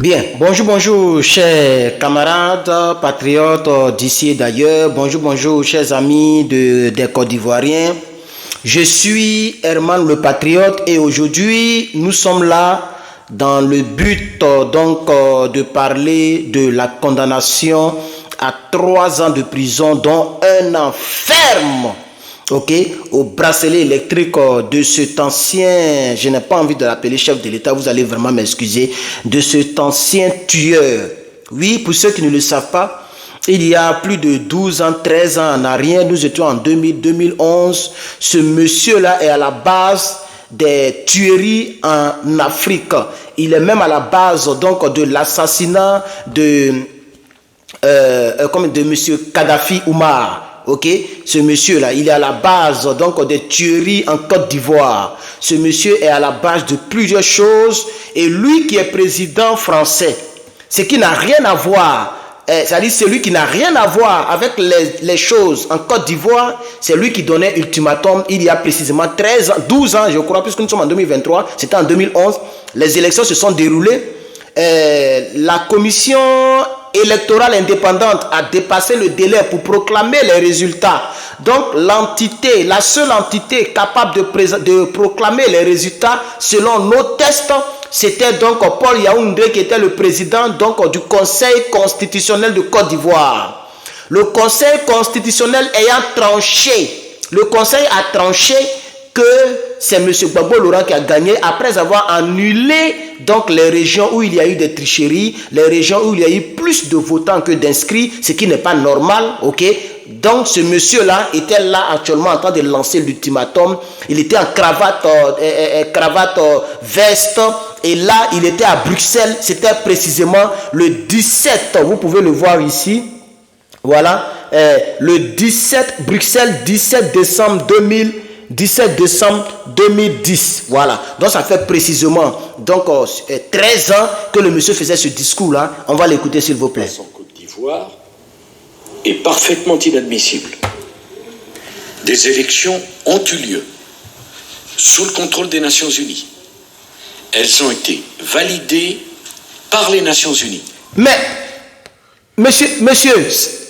Bien, bonjour chers camarades, patriotes d'ici et d'ailleurs, bonjour chers amis des Côte d'Ivoiriens. Je suis Herman le Patriote et aujourd'hui nous sommes là dans le but de parler de la condamnation à 3 ans de prison dont 1 an ferme. Au bracelet électrique de cet ancien, je n'ai pas envie de l'appeler chef de l'État, vous allez vraiment m'excuser, de cet ancien tueur. Oui, pour ceux qui ne le savent pas, il y a plus de 12 ans, 13 ans en arrière, nous étions en 2011, ce monsieur-là est à la base des tueries en Afrique. Il est même à la base donc de l'assassinat de monsieur Kadhafi Oumar. Ce monsieur-là, il est à la base donc des tueries en Côte d'Ivoire. Ce monsieur est à la base de plusieurs choses et lui qui est président français, ce qui n'a rien à voir, c'est-à-dire celui qui n'a rien à voir avec les choses en Côte d'Ivoire, c'est lui qui donnait ultimatum il y a précisément 12 ans, je crois, puisque nous sommes en 2023, c'était en 2011, les élections se sont déroulées, la commission électorale indépendante a dépassé le délai pour proclamer les résultats. Donc l'entité, la seule entité capable de proclamer les résultats selon nos tests, c'était donc Paul Yaoundé qui était le président donc du Conseil constitutionnel de Côte d'Ivoire. Le Conseil constitutionnel ayant tranché, le Conseil a tranché que c'est M. Gbagbo Laurent qui a gagné après avoir annulé donc les régions où il y a eu des tricheries, les régions où il y a eu plus de votants que d'inscrits, ce qui n'est pas normal, Donc ce monsieur-là était là actuellement en train de lancer l'ultimatum. Il était en cravate, veste, et là il était à Bruxelles. C'était précisément le 17, vous pouvez le voir ici. Voilà, le 17, Bruxelles, 17 décembre 2010, voilà. Donc ça fait précisément donc 13 ans que le monsieur faisait ce discours-là. On va l'écouter s'il vous plaît. En Côte d'Ivoire est parfaitement inadmissible. Des élections ont eu lieu sous le contrôle des Nations Unies. Elles ont été validées par les Nations Unies. Mais, monsieur,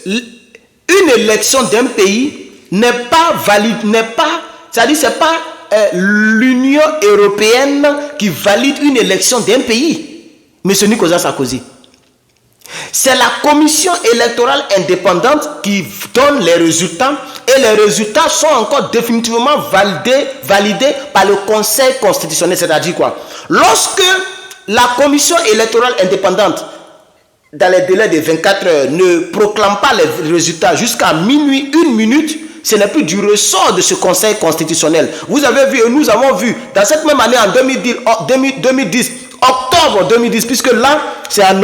une élection d'un pays n'est pas valide, c'est-à-dire c'est pas l'Union européenne qui valide une élection d'un pays. Monsieur Nicolas Sarkozy. C'est la commission électorale indépendante qui donne les résultats et les résultats sont encore définitivement validés par le Conseil constitutionnel. C'est-à-dire quoi? Lorsque la commission électorale indépendante, dans les délais de 24 heures, ne proclame pas les résultats jusqu'à minuit, 1 minute, ce n'est plus du ressort de ce Conseil constitutionnel. Vous avez vu, et nous avons vu, dans cette même année, en 2010, octobre 2010, puisque là, c'est en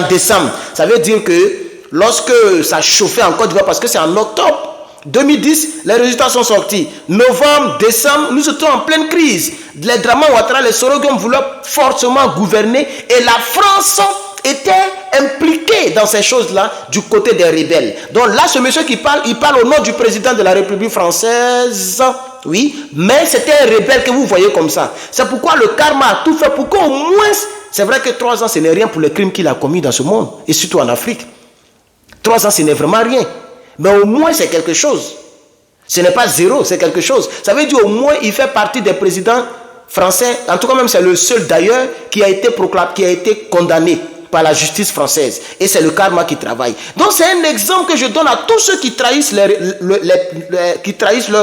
décembre. Ça veut dire que lorsque ça chauffait en Côte d'Ivoire, parce que c'est en octobre 2010, les résultats sont sortis. Novembre, décembre, nous étions en pleine crise. Les Draman Ouattara, les Sorogum voulaient fortement gouverner et la France était impliqué dans ces choses-là du côté des rebelles. Donc là, ce monsieur qui parle, il parle au nom du président de la République française. Oui, mais c'était un rebelle que vous voyez comme ça. C'est pourquoi le karma a tout fait pour qu'au moins, c'est vrai que 3 ans, ce n'est rien pour les crimes qu'il a commis dans ce monde, et surtout en Afrique. 3 ans, ce n'est vraiment rien. Mais au moins, c'est quelque chose. Ce n'est pas zéro, c'est quelque chose. Ça veut dire au moins, il fait partie des présidents français. En tout cas, même c'est le seul d'ailleurs qui a été proclamé, qui a été condamné par la justice française. Et c'est le karma qui travaille. Donc c'est un exemple que je donne à tous ceux qui trahissent, leur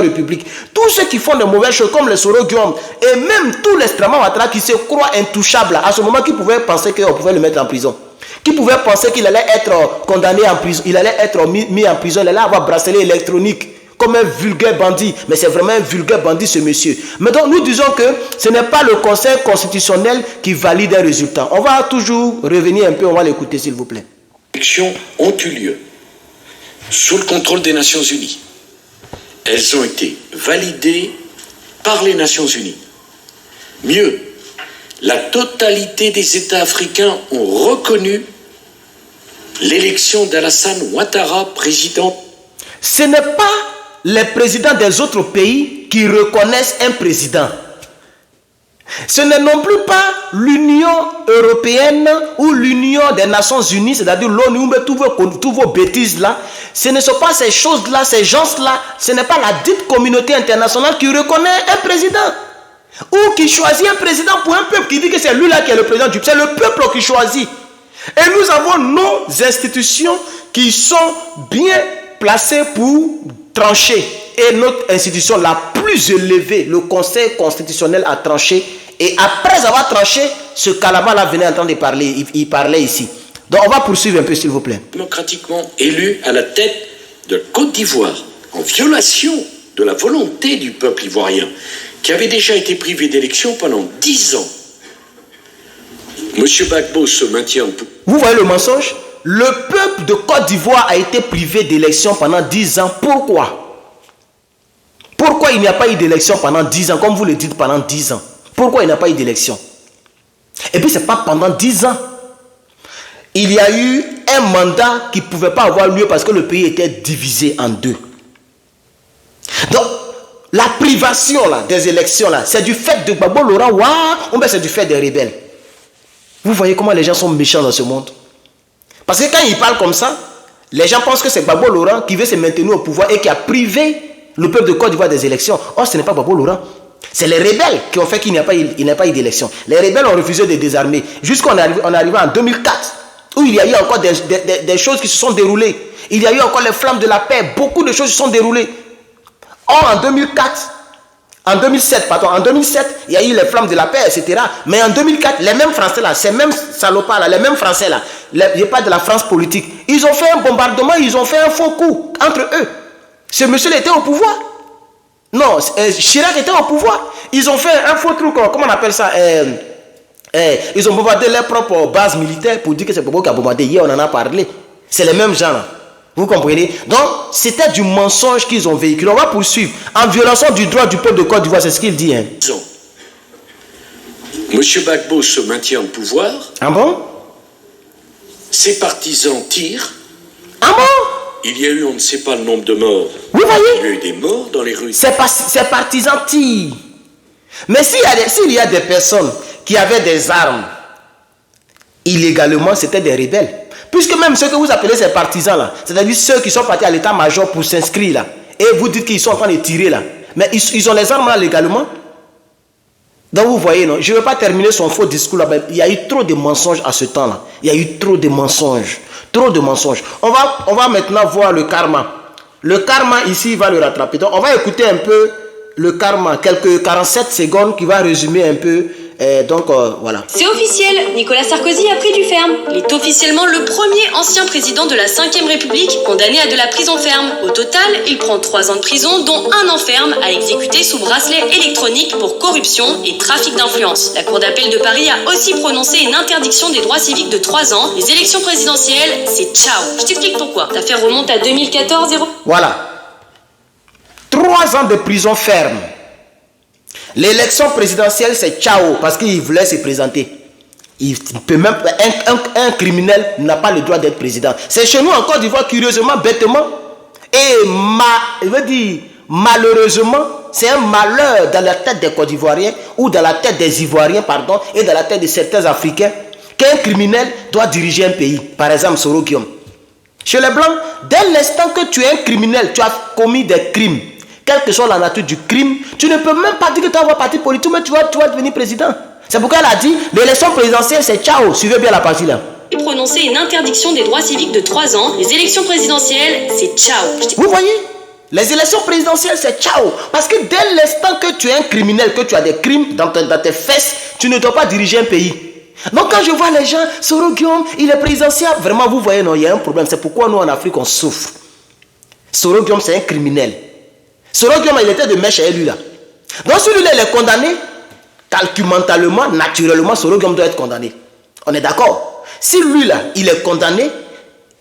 république. Tous ceux qui font de mauvaises choses comme les Soro-Guillaume et même tous les Draman Ouattara qui se croient intouchables. À ce moment, qui pouvaient penser qu'on pouvait le mettre en prison? Qui pouvait penser qu'il allait être condamné en prison? Il allait être mis en prison, il allait avoir bracelet électronique comme un vulgaire bandit. Mais c'est vraiment un vulgaire bandit ce monsieur. Mais donc nous disons que ce n'est pas le Conseil constitutionnel qui valide un résultat. On va toujours revenir un peu, on va l'écouter s'il vous plaît. Les élections ont eu lieu sous le contrôle des Nations Unies. Elles ont été validées par les Nations Unies. Mieux, la totalité des États africains ont reconnu l'élection d'Alassane Ouattara président. Ce n'est pas les présidents des autres pays qui reconnaissent un président. Ce n'est non plus pas l'Union européenne ou l'Union des Nations Unies, c'est-à-dire l'ONU, où tous vos bêtises là. Ce ne sont pas ces choses-là, ces gens-là. Ce n'est pas la dite communauté internationale qui reconnaît un président. Ou qui choisit un président pour un peuple, qui dit que c'est lui-là qui est le président du peuple. C'est le peuple qui choisit. Et nous avons nos institutions qui sont bien placées pour trancher. Et notre institution la plus élevée, le Conseil constitutionnel, a tranché. Et après avoir tranché, ce Kalama-là venait en train de parler. Il parlait ici. Donc on va poursuivre un peu, s'il vous plaît. Démocratiquement élu à la tête de Côte d'Ivoire, en violation de la volonté du peuple ivoirien, qui avait déjà été privé d'élections pendant 10 ans. M. Gbagbo se maintient... Vous voyez le mensonge? Le peuple de Côte d'Ivoire a été privé d'élections pendant 10 ans. Pourquoi? Pourquoi il n'y a pas eu d'élection pendant 10 ans, comme vous le dites, pendant 10 ans? Pourquoi il n'y a pas eu d'élection? Et puis, ce n'est pas pendant 10 ans. Il y a eu un mandat qui ne pouvait pas avoir lieu parce que le pays était divisé en deux. Donc, la privation là, des élections, là, c'est du fait de Gbagbo Laurent, ou bien c'est du fait des rebelles. Vous voyez comment les gens sont méchants dans ce monde? Parce que quand ils parlent comme ça, les gens pensent que c'est Gbagbo Laurent qui veut se maintenir au pouvoir et qui a privé le peuple de Côte d'Ivoire des élections. Or, ce n'est pas Gbagbo Laurent. C'est les rebelles qui ont fait qu'il n'y a pas eu d'élection. Les rebelles ont refusé de désarmer. Jusqu'on est arrivé en 2004, où il y a eu encore des choses qui se sont déroulées. Il y a eu encore les flammes de la paix. Beaucoup de choses se sont déroulées. Or, en 2007, il y a eu les flammes de la paix, etc. Mais en 2004, les mêmes Français là, ces mêmes salopards là, les mêmes Français là, je parle de la France politique, ils ont fait un bombardement, ils ont fait un faux coup entre eux. Ce monsieur était au pouvoir. Non, Chirac était au pouvoir. Ils ont fait un faux truc, comment on appelle ça? Ils ont bombardé leurs propres bases militaires pour dire que c'est Bobo qui a bombardé. Hier, on en a parlé. C'est les mêmes gens là. Vous comprenez? Donc, c'était du mensonge qu'ils ont véhiculé. On va poursuivre. En violation du droit du peuple de Côte d'Ivoire, c'est ce qu'il dit. Hein. M. Gbagbo se maintient au pouvoir. Ah bon? Ses partisans tirent. Ah bon? Il y a eu, on ne sait pas le nombre de morts. Vous voyez? Il y a eu des morts dans les rues. Ces partisans tirent. Mais s'il y a des personnes qui avaient des armes illégalement, c'était des rebelles. Puisque même ceux que vous appelez ces partisans là, c'est-à-dire ceux qui sont partis à l'état-major pour s'inscrire là, et vous dites qu'ils sont en train de tirer là, mais ils ont les armes là légalement. Donc vous voyez, non, je ne vais pas terminer son faux discours là, mais il y a eu trop de mensonges à ce temps là. Il y a eu trop de mensonges. Trop de mensonges. On va maintenant voir le karma. Le karma ici va le rattraper. Donc on va écouter un peu le karma, quelques 47 secondes qui va résumer un peu. Voilà. C'est officiel, Nicolas Sarkozy a pris du ferme. Il est officiellement le premier ancien président de la 5e République condamné à de la prison ferme. Au total, il prend 3 ans de prison, dont 1 an ferme à exécuter sous bracelet électronique pour corruption et trafic d'influence. La Cour d'appel de Paris a aussi prononcé une interdiction des droits civiques de 3 ans. Les élections présidentielles, c'est ciao. Je t'explique pourquoi. L'affaire remonte à 2014 et... Voilà. 3 ans de prison ferme. L'élection présidentielle, c'est ciao, parce qu'il voulait se présenter. Il peut même, un criminel n'a pas le droit d'être président. C'est chez nous en Côte d'Ivoire, curieusement, bêtement, et malheureusement, c'est un malheur dans la tête des Côte d'Ivoiriens, ou dans la tête des Ivoiriens, pardon, et dans la tête de certains Africains, qu'un criminel doit diriger un pays. Par exemple, Soro Guillaume. Chez les Blancs, dès l'instant que tu es un criminel, tu as commis des crimes. Quelle que soit la nature du crime, tu ne peux même pas dire que tu vas avoir parti politique, mais tu vas devenir président. C'est pourquoi elle a dit, l'élection présidentielle, c'est ciao. Suivez bien la partie là. Prononcer une interdiction des droits civiques de 3 ans. Les élections présidentielles, c'est ciao. Vous voyez? Les élections présidentielles, c'est ciao. Parce que dès l'instant que tu es un criminel, que tu as des crimes dans tes fesses, tu ne dois pas diriger un pays. Donc quand je vois les gens, Soro Guillaume, il est présidentiel. Vraiment, vous voyez, non, il y a un problème. C'est pourquoi nous, en Afrique, on souffre. Soro Guillaume, c'est un criminel. Soro Guillaume, il était de mèche à lui là. Donc celui-là, il est condamné, calculalement, naturellement, Soro Guillaume doit être condamné. On est d'accord? Si lui là, il est condamné,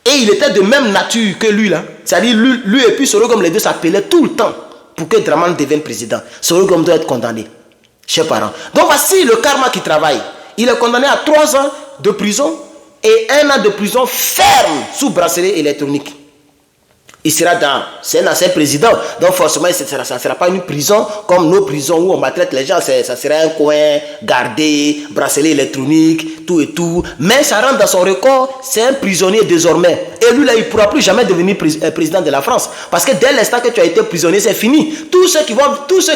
et il était de même nature que lui là, c'est-à-dire lui et puis Soro Guillaume, les deux s'appelaient tout le temps pour que Dramane devienne président. Soro Guillaume doit être condamné, chers parents. Donc voici le karma qui travaille. Il est condamné à 3 ans de prison et 1 an de prison ferme sous bracelet électronique. Il sera dans... C'est un ancien président. Donc forcément, ça ne sera pas une prison comme nos prisons où on maltraite les gens. Ça sera un coin gardé, bracelet électronique, tout et tout. Mais ça rentre dans son record. C'est un prisonnier désormais. Et lui, là, il ne pourra plus jamais devenir président de la France. Parce que dès l'instant que tu as été prisonnier, c'est fini. Tous ceux qui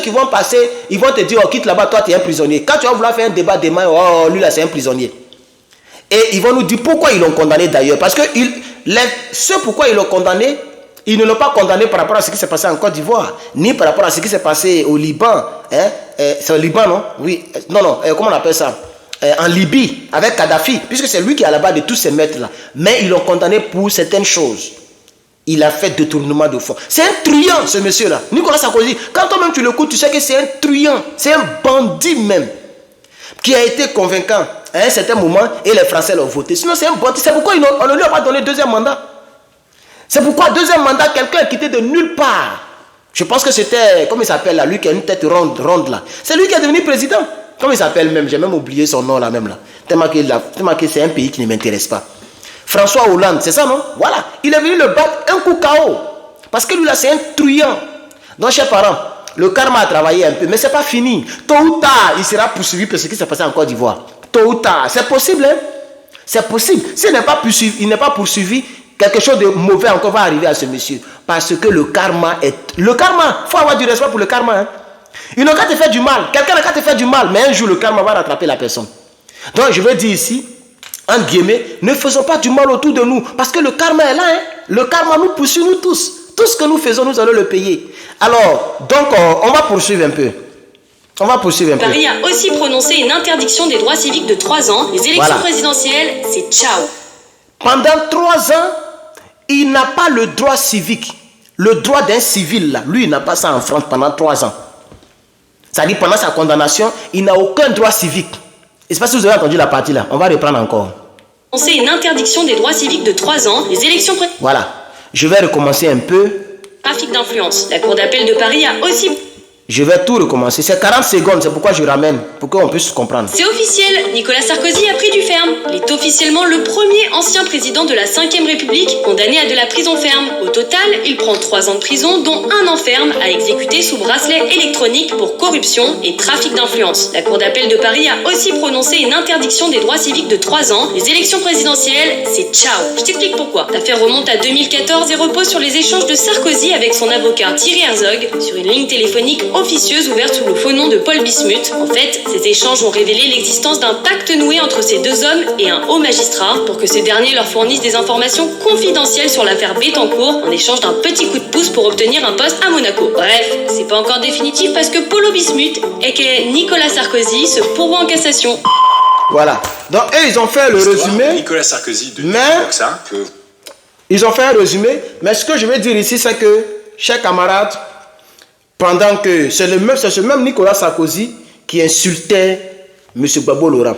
vont passer, ils vont te dire, oh, quitte là-bas, toi, tu es un prisonnier. Quand tu vas vouloir faire un débat demain, oh, lui, là, c'est un prisonnier. Et ils vont nous dire pourquoi ils l'ont condamné d'ailleurs. Parce que ceux pourquoi ils l'ont condamné, ils ne l'ont pas condamné par rapport à ce qui s'est passé en Côte d'Ivoire, ni par rapport à ce qui s'est passé au Liban. C'est au Liban, non? Oui. Non, comment on appelle ça? En Libye, avec Kadhafi, puisque c'est lui qui est à la base de tous ces maîtres-là. Mais ils l'ont condamné pour certaines choses. Il a fait détournement de fonds. C'est un truand, ce monsieur-là. Nicolas Sarkozy, quand toi-même tu l'écoutes, tu sais que c'est un truand. C'est un bandit même. Qui a été convaincant à un certain moment et les Français l'ont voté. Sinon, c'est un bandit. C'est pourquoi on ne lui a pas donné deuxième mandat. C'est pourquoi deuxième mandat, quelqu'un est quitté de nulle part. Je pense que c'était, comment il s'appelle là, lui qui a une tête ronde là. C'est lui qui est devenu président. Comment il s'appelle même, j'ai même oublié son nom là même là. Tellement que c'est un pays qui ne m'intéresse pas. François Hollande, c'est ça non? Voilà, il est venu le battre un coup KO. Parce que lui là c'est un truand. Donc chers parents, le karma a travaillé un peu, mais c'est pas fini. Tôt ou tard, il sera poursuivi pour ce qui s'est passé en Côte d'Ivoire. Tôt ou tard, c'est possible hein? C'est possible. S'il n'est pas poursuivi, quelque chose de mauvais encore va arriver à ce monsieur. Parce que le karma est... Le karma, il faut avoir du respect pour le karma. Hein? Ils n'ont qu'à te faire du mal. Quelqu'un n'a qu'à te faire du mal. Mais un jour, le karma va rattraper la personne. Donc, je veux dire ici, en guillemets, ne faisons pas du mal autour de nous. Parce que le karma est là. Hein? Le karma nous poursuit, nous tous. Tout ce que nous faisons, nous allons le payer. Alors, donc, on va poursuivre un peu. Paris a aussi prononcé une interdiction des droits civiques de 3 ans. Les élections présidentielles, c'est ciao. Pendant 3 ans, il n'a pas le droit civique. Le droit d'un civil, là, lui, il n'a pas ça en France pendant 3 ans. C'est-à-dire, pendant sa condamnation, il n'a aucun droit civique. Je ne sais pas si vous avez entendu la partie là. On va reprendre encore. C'est une interdiction des droits civiques de 3 ans. Les élections... Voilà. Je vais recommencer un peu. Trafic d'influence. La Cour d'appel de Paris a aussi... Je vais tout recommencer. C'est 40 secondes, c'est pourquoi je ramène, pour qu'on puisse comprendre. C'est officiel, Nicolas Sarkozy a pris du ferme. Il est officiellement le premier ancien président de la 5e République condamné à de la prison ferme. Au total, il prend 3 ans de prison, dont 1 an ferme à exécuter sous bracelet électronique pour corruption et trafic d'influence. La Cour d'appel de Paris a aussi prononcé une interdiction des droits civiques de 3 ans. Les élections présidentielles, c'est ciao. Je t'explique pourquoi. L'affaire remonte à 2014 et repose sur les échanges de Sarkozy avec son avocat Thierry Herzog sur une ligne téléphonique officieuse ouverte sous le faux nom de Paul Bismuth. En fait, ces échanges ont révélé l'existence d'un pacte noué entre ces 2 hommes et un haut magistrat pour que ce dernier leur fournisse des informations confidentielles sur l'affaire Bettencourt en échange d'un petit coup de pouce pour obtenir un poste à Monaco. Bref, c'est pas encore définitif parce que Paulo Bismuth et Nicolas Sarkozy se pourvoient en cassation. Voilà. Donc eux, ils ont fait le résumé. Nicolas Sarkozy de ils ont fait un résumé. Mais ce que je veux dire ici, c'est que, chers camarades, pendant que c'est ce même Nicolas Sarkozy qui insultait M. Gbagbo Laurent.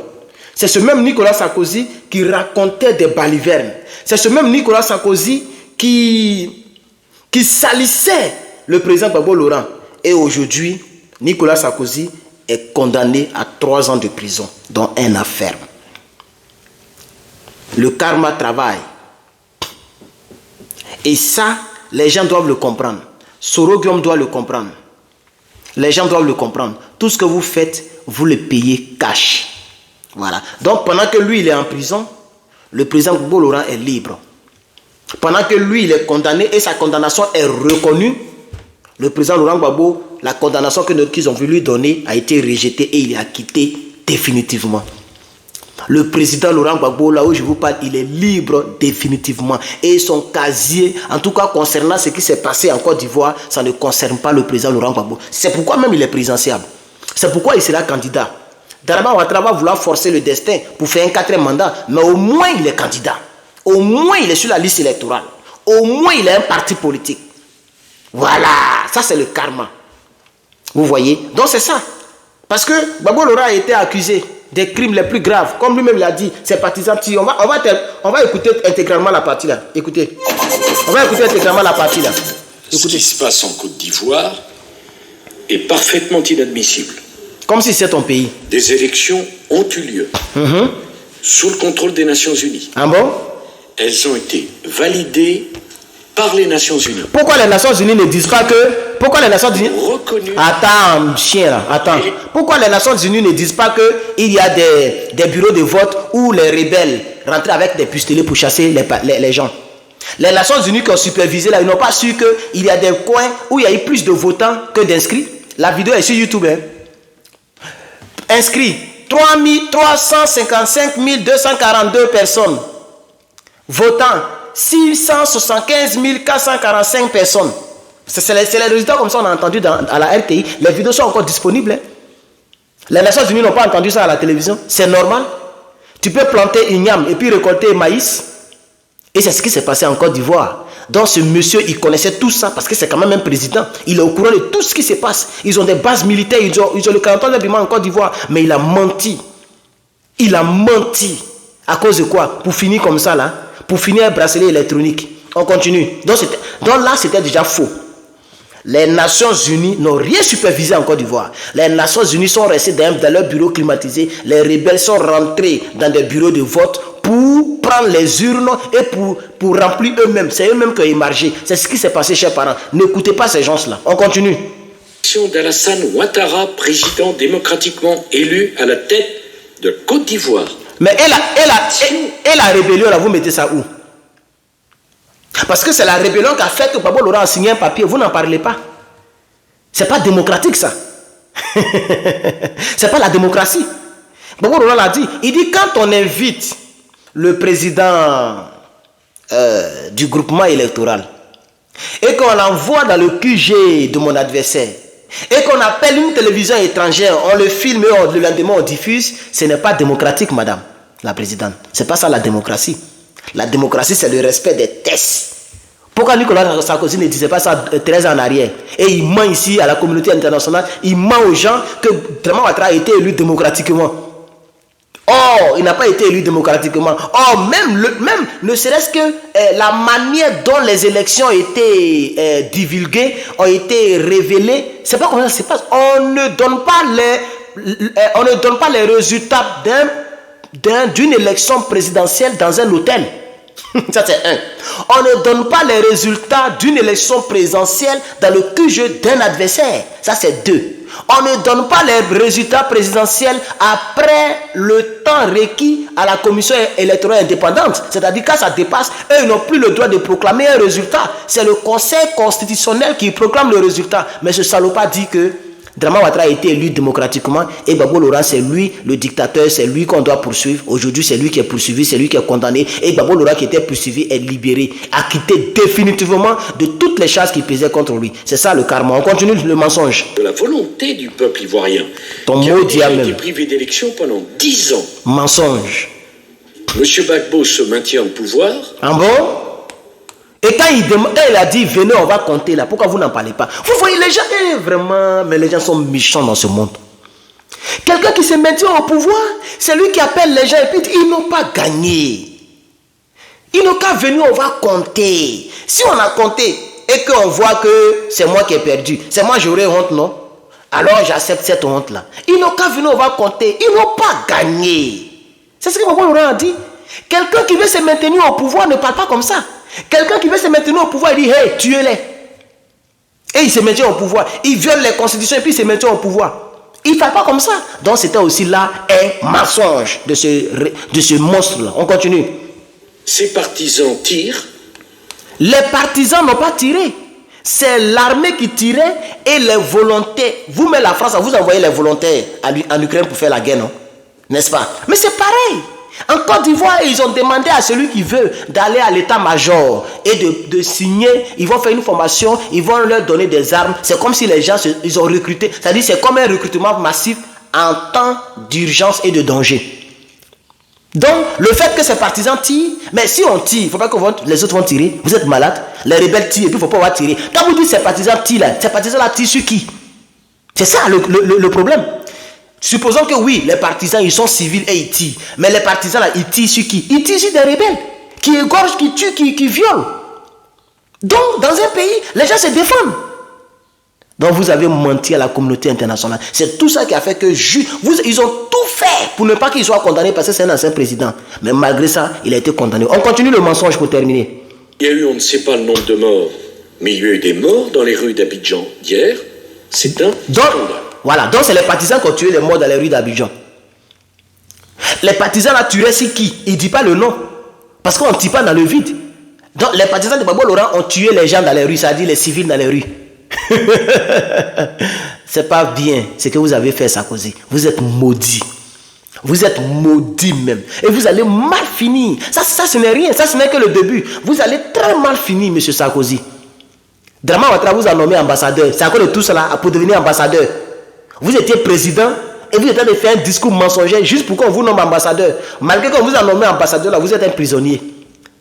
C'est ce même Nicolas Sarkozy qui racontait des balivernes. C'est ce même Nicolas Sarkozy qui salissait le président Gbagbo Laurent. Et aujourd'hui, Nicolas Sarkozy est condamné à 3 ans de prison, dont 1 an ferme. Le karma travaille. Et ça, les gens doivent le comprendre. Sorogium doit le comprendre. Les gens doivent le comprendre. Tout ce que vous faites, vous le payez cash. Voilà. Donc pendant que lui, il est en prison, le président Gbagbo Laurent est libre. Pendant que lui, il est condamné et sa condamnation est reconnue, le président Laurent Gbagbo, la condamnation qu'ils ont voulu lui donner a été rejetée et il est acquitté définitivement. Le président Laurent Gbagbo, là où je vous parle, il est libre définitivement. Et son casier, en tout cas concernant ce qui s'est passé en Côte d'Ivoire, ça ne concerne pas le président Laurent Gbagbo. C'est pourquoi même il est présidentiable. C'est pourquoi il sera candidat. Daraba Ouattara va vouloir forcer le destin pour faire un 4e mandat, mais au moins il est candidat. Au moins il est sur la liste électorale. Au moins il a un parti politique. Voilà, ça c'est le karma. Vous voyez? Donc c'est ça. Parce que Gbagbo Laurent a été accusé des crimes les plus graves. Comme lui-même l'a dit, ses partisans, on va écouter intégralement la partie là. Écoutez. On va écouter intégralement la partie là. Écoutez. Ce qui se passe en Côte d'Ivoire est parfaitement inadmissible. Comme si c'est ton pays. Des élections ont eu lieu sous le contrôle des Nations Unies. Ah bon? Elles ont été validées par les Nations Unies. Pourquoi les Nations Unies ne disent pas que... Pourquoi les Nations Unies... Reconnu. Attends, chien là, attends. Pourquoi les Nations Unies ne disent pas qu'il y a des bureaux de vote où les rebelles rentraient avec des pistolets pour chasser les gens? Les Nations Unies qui ont supervisé là, ils n'ont pas su qu'il y a des coins où il y a eu plus de votants que d'inscrits. La vidéo est sur YouTube. Hein. Inscrits, 355 242 personnes. Votants, 675 445 personnes. C'est les résultats comme ça on a entendu à la RTI. Les vidéos sont encore disponibles. Hein. Les Nations Unies n'ont pas entendu ça à la télévision. C'est normal. Tu peux planter igname et puis récolter maïs. Et c'est ce qui s'est passé en Côte d'Ivoire. Donc ce monsieur, il connaissait tout ça parce que c'est quand même un président. Il est au courant de tout ce qui se passe. Ils ont des bases militaires, ils ont le canton de Bima en Côte d'Ivoire. Mais il a menti. Il a menti. À cause de quoi? Pour finir comme ça là. Pour finir un bracelet électronique. On continue. Donc là, c'était déjà faux. Les Nations Unies n'ont rien supervisé en Côte d'Ivoire. Les Nations Unies sont restées dans leur bureau climatisé. Les rebelles sont rentrés dans des bureaux de vote pour prendre les urnes et pour remplir eux-mêmes. C'est eux-mêmes qui ont émargé. C'est ce qui s'est passé, chers parents. N'écoutez pas ces gens-là. On continue. D'Alassane Ouattara, président démocratiquement élu à la tête de Côte d'Ivoire. Mais la rébellion, là, vous mettez ça où? Parce que c'est la rébellion qui a fait que Gbagbo Laurent a signé un papier. Vous n'en parlez pas. C'est pas démocratique, ça. C'est pas la démocratie. Gbagbo Laurent l'a dit. Il dit quand on invite le président du groupement électoral et qu'on l'envoie dans le QG de mon adversaire et qu'on appelle une télévision étrangère, on le filme et le lendemain on diffuse, ce n'est pas démocratique, madame la présidente. C'est pas ça la démocratie. La démocratie, c'est le respect des tests. Pourquoi Nicolas Sarkozy ne disait pas ça 13 ans en arrière? Et il ment ici à la communauté internationale, il ment aux gens que Draman Ouattara a été élu démocratiquement. Or, il n'a pas été élu démocratiquement. Or, même ne serait-ce que la manière dont les élections ont été divulguées, ont été révélées, c'est pas comme ça se passe. On ne donne pas les résultats d'une élection présidentielle dans un hôtel. Ça c'est un. On ne donne pas les résultats d'une élection présidentielle dans le QG d'un adversaire. Ça c'est deux. On ne donne pas les résultats présidentiels après le temps requis à la commission électorale indépendante. C'est-à-dire quand ça dépasse, eux n'ont plus le droit de proclamer un résultat. C'est le Conseil constitutionnel qui proclame le résultat. Mais ce salopard dit que Draman Ouattara a été élu démocratiquement et Gbagbo Laurent, c'est lui le dictateur, c'est lui qu'on doit poursuivre. Aujourd'hui, c'est lui qui est poursuivi, c'est lui qui est condamné. Et Gbagbo Laurent qui était poursuivi est libéré, acquitté définitivement de toutes les charges qui pesaient contre lui. C'est ça le karma. On continue le mensonge. De la volonté du peuple ivoirien. Ton mot dit à même. Qui a été privé d'élection pendant 10 ans. Mensonge. Monsieur Gbagbo se maintient au pouvoir. Ah bon? Et quand il a dit, venez, on va compter là, pourquoi vous n'en parlez pas? Vous voyez les gens, vraiment, mais les gens sont méchants dans ce monde. Quelqu'un qui se maintient au pouvoir, c'est lui qui appelle les gens et puis ils n'ont pas gagné. Ils n'ont qu'à venir, on va compter. Si on a compté et qu'on voit que c'est moi qui ai perdu, c'est moi j'aurais honte, non? Alors j'accepte cette honte-là. Ils n'ont qu'à venir, on va compter. Ils n'ont pas gagné. C'est ce que Gbagbo Laurent a dit. Quelqu'un qui veut se maintenir au pouvoir ne parle pas comme ça. Quelqu'un qui veut se maintenir au pouvoir, il dit, hey, tuez-les. Et il se maintient au pouvoir. Il viole les constitutions et puis il se maintient au pouvoir. Il ne parle pas comme ça. Donc c'était aussi là un mensonge de ce monstre-là. On continue. Ses partisans tirent. Les partisans n'ont pas tiré. C'est l'armée qui tirait et les volontaires. Vous, mais la France, vous envoyez les volontaires en Ukraine pour faire la guerre, non? N'est-ce pas? Mais c'est pareil. En Côte d'Ivoire, ils ont demandé à celui qui veut d'aller à l'état-major et de signer. Ils vont faire une formation, ils vont leur donner des armes. C'est comme si les gens, ils ont recruté. C'est-à-dire c'est comme un recrutement massif en temps d'urgence et de danger. Donc, le fait que ces partisans tirent, mais si on tire, il ne faut pas que les autres vont tirer. Vous êtes malade, les rebelles tirent et puis il ne faut pas avoir tirer. Quand vous dites ces partisans tirent là, ces partisans-là tirent sur qui? C'est ça le problème. Supposons que oui, les partisans, ils sont civils et ils tirent. Mais les partisans, là, ils tirent sur qui? Ils tirent sur des rebelles qui égorgent, qui tuent, qui violent. Donc, dans un pays, les gens se défendent. Donc, vous avez menti à la communauté internationale. C'est tout ça qui a fait que ils ont tout fait pour ne pas qu'il soit condamné parce que c'est un ancien président. Mais malgré ça, il a été condamné. On continue le mensonge pour terminer. Il y a eu, on ne sait pas le nombre de morts, mais il y a eu des morts dans les rues d'Abidjan hier. C'est un scandale. Voilà, donc c'est les partisans qui ont tué les morts dans les rues d'Abidjan. Les partisans là tuaient c'est qui? Il ne dit pas le nom. Parce qu'on ne tue pas dans le vide. Donc les partisans de Gbagbo Laurent ont tué les gens dans les rues, c'est-à-dire les civils dans les rues. C'est pas bien ce que vous avez fait, Sarkozy. Vous êtes maudit. Vous êtes maudit même. Et vous allez mal finir. Ça ce n'est rien. Ça, ce n'est que le début. Vous allez très mal finir, monsieur Sarkozy. Draman Ouattara vous a nommé ambassadeur. C'est à cause de tout cela pour devenir ambassadeur. Vous étiez président et vous êtes en train de faire un discours mensonger juste pour qu'on vous nomme ambassadeur. Malgré qu'on vous a nommé ambassadeur, là, vous êtes un prisonnier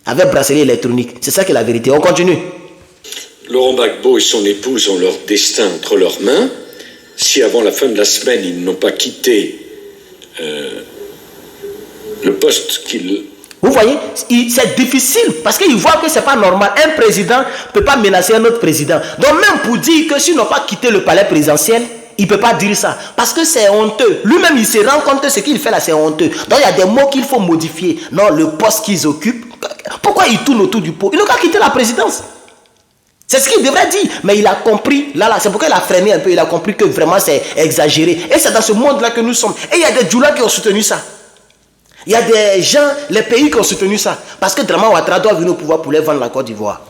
avec bracelet électronique. C'est ça qui est la vérité. On continue. Laurent Gbagbo et son épouse ont leur destin entre leurs mains. Si avant la fin de la semaine, ils n'ont pas quitté le poste qu'ils... Vous voyez, c'est difficile parce qu'ils voient que ce n'est pas normal. Un président ne peut pas menacer un autre président. Donc même pour dire que s'ils n'ont pas quitté le palais présidentiel, il ne peut pas dire ça. Parce que c'est honteux. Lui-même, il se rend compte que ce qu'il fait là, c'est honteux. Donc il y a des mots qu'il faut modifier. Non, le poste qu'ils occupent. Pourquoi ils tournent autour du pot? Ils n'ont qu'à quitter la présidence. C'est ce qu'il devrait dire. Mais il a compris. Là, c'est pourquoi il a freiné un peu. Il a compris que vraiment c'est exagéré. Et c'est dans ce monde-là que nous sommes. Et il y a des djoulas qui ont soutenu ça. Il y a des gens, les pays qui ont soutenu ça. Parce que Draman Ouattara doit venir au pouvoir pour les vendre la Côte d'Ivoire.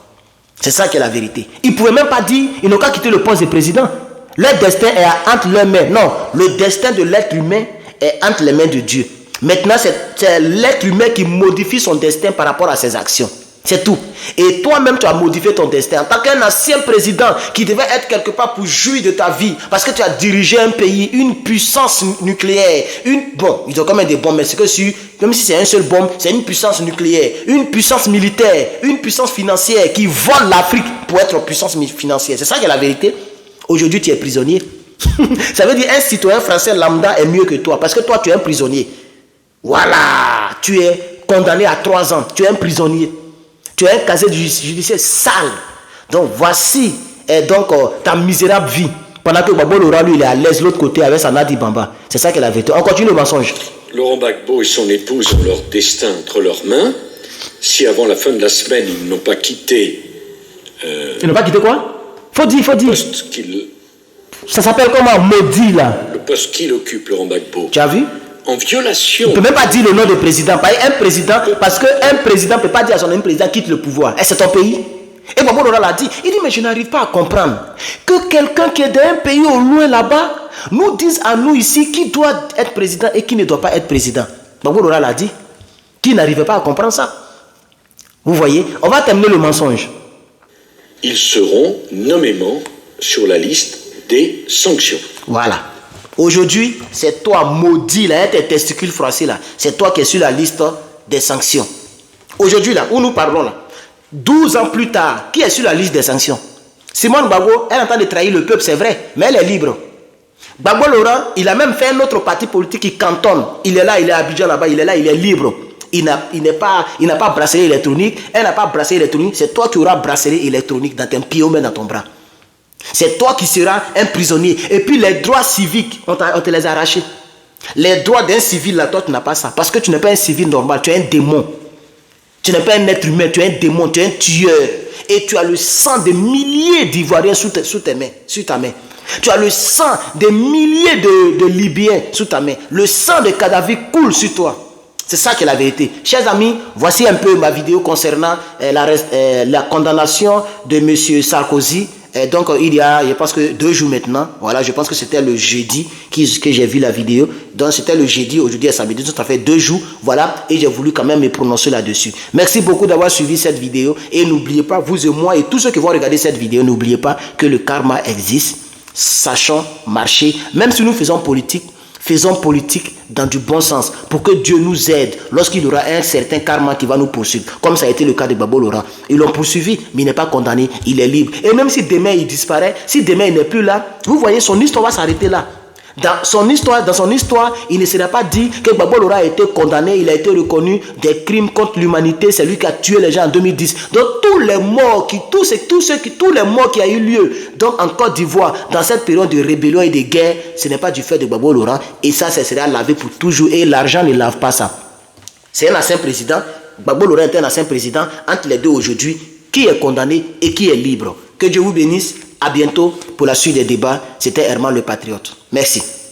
C'est ça qui est la vérité. Ils ne pouvaient même pas dire, ils n'ont qu'à quitter le poste de président. Leur destin est entre leurs mains. Non, le destin de l'être humain est entre les mains de Dieu. Maintenant, c'est l'être humain qui modifie son destin par rapport à ses actions. C'est tout. Et toi-même, tu as modifié ton destin. En tant qu'un ancien président qui devait être quelque part pour jouir de ta vie, parce que tu as dirigé un pays, une puissance nucléaire, bon, ils ont quand même des bombes, mais c'est que même si c'est un seul bombe, c'est une puissance nucléaire, une puissance militaire, une puissance financière qui vole l'Afrique pour être puissance financière. C'est ça qui est la vérité. Aujourd'hui, tu es prisonnier. Ça veut dire un citoyen français lambda est mieux que toi, parce que toi, tu es un prisonnier. Voilà, tu es condamné à 3 ans, tu es un prisonnier. Tu as un casier judiciaire sale. Donc voici ta misérable vie. Pendant que Gbagbo Laurent, lui, il est à l'aise de l'autre côté avec sa Nadi Bamba. C'est ça qui est la vérité. On continue le mensonge. Laurent Gbagbo et son épouse ont leur destin entre leurs mains. Si avant la fin de la semaine, ils n'ont pas quitté... Ils n'ont pas quitté quoi? Faut dire. Poste qu'il... Ça s'appelle comment? Maudit là. Le poste qu'il occupe, Laurent Gbagbo. Tu as vu? En violation. On ne peut même pas dire le nom du président. Un président, parce qu'un président ne peut pas dire à son ami président quitte le pouvoir. Et c'est ton pays. Et Gbagbo Laurent l'a dit. Il dit, mais je n'arrive pas à comprendre que quelqu'un qui est d'un pays au loin là-bas nous dise à nous ici qui doit être président et qui ne doit pas être président. Gbagbo Laurent l'a dit. Qui n'arrivait pas à comprendre ça. Vous voyez, on va terminer le mensonge. Ils seront nommément sur la liste des sanctions. Voilà. Aujourd'hui, c'est toi, maudit, là, tes testicules froissés, là. C'est toi qui es sur la liste des sanctions. Aujourd'hui, là, où nous parlons, là, 12 ans plus tard, qui est sur la liste des sanctions? Simone Gbagbo, elle est en train de trahir le peuple, c'est vrai, mais elle est libre. Gbagbo Laurent, il a même fait un autre parti politique qui cantonne. Il est là, il est à Abidjan là-bas, il est là, il est libre. Il n'a pas bracelet électronique, elle n'a pas bracelet électronique. C'est toi qui auras bracelet électronique dans ton pied ou même dans ton bras. C'est toi qui seras un prisonnier. Et puis les droits civiques, on te les a arrachés. Les droits d'un civil, là, toi, tu n'as pas ça. Parce que tu n'es pas un civil normal, tu es un démon. Tu n'es pas un être humain, tu es un démon, tu es un tueur. Et tu as le sang de milliers d'Ivoiriens sous ta main. Tu as le sang de milliers de Libyens sous ta main. Le sang de Kadhafi coule sur toi. C'est ça qui est la vérité. Chers amis, voici un peu ma vidéo concernant la condamnation de M. Sarkozy. Donc il y a, je pense que 2 jours maintenant, voilà, je pense que c'était le jeudi que j'ai vu la vidéo. Donc c'était le jeudi, aujourd'hui est samedi, donc ça fait 2 jours, voilà, et j'ai voulu quand même me prononcer là-dessus. Merci beaucoup d'avoir suivi cette vidéo et n'oubliez pas, vous et moi et tous ceux qui vont regarder cette vidéo, n'oubliez pas que le karma existe, sachons marcher, même si nous faisons politique dans du bon sens pour que Dieu nous aide lorsqu'il y aura un certain karma qui va nous poursuivre, comme ça a été le cas de Gbagbo Laurent. Ils l'ont poursuivi, mais il n'est pas condamné, il est libre. Et même si demain il disparaît, si demain il n'est plus là, vous voyez, son histoire va s'arrêter là. Dans son histoire, il ne sera pas dit que Gbagbo Laurent a été condamné, il a été reconnu des crimes contre l'humanité, c'est lui qui a tué les gens en 2010. Donc tous les morts qui a eu lieu donc en Côte d'Ivoire dans cette période de rébellion et de guerre, ce n'est pas du fait de Gbagbo Laurent et ça sera lavé pour toujours et l'argent ne lave pas ça. C'est un ancien président, Gbagbo Laurent est un ancien président, entre les deux aujourd'hui, qui est condamné et qui est libre. Que Dieu vous bénisse. À bientôt pour la suite des débats. C'était Herman le Patriote. Merci.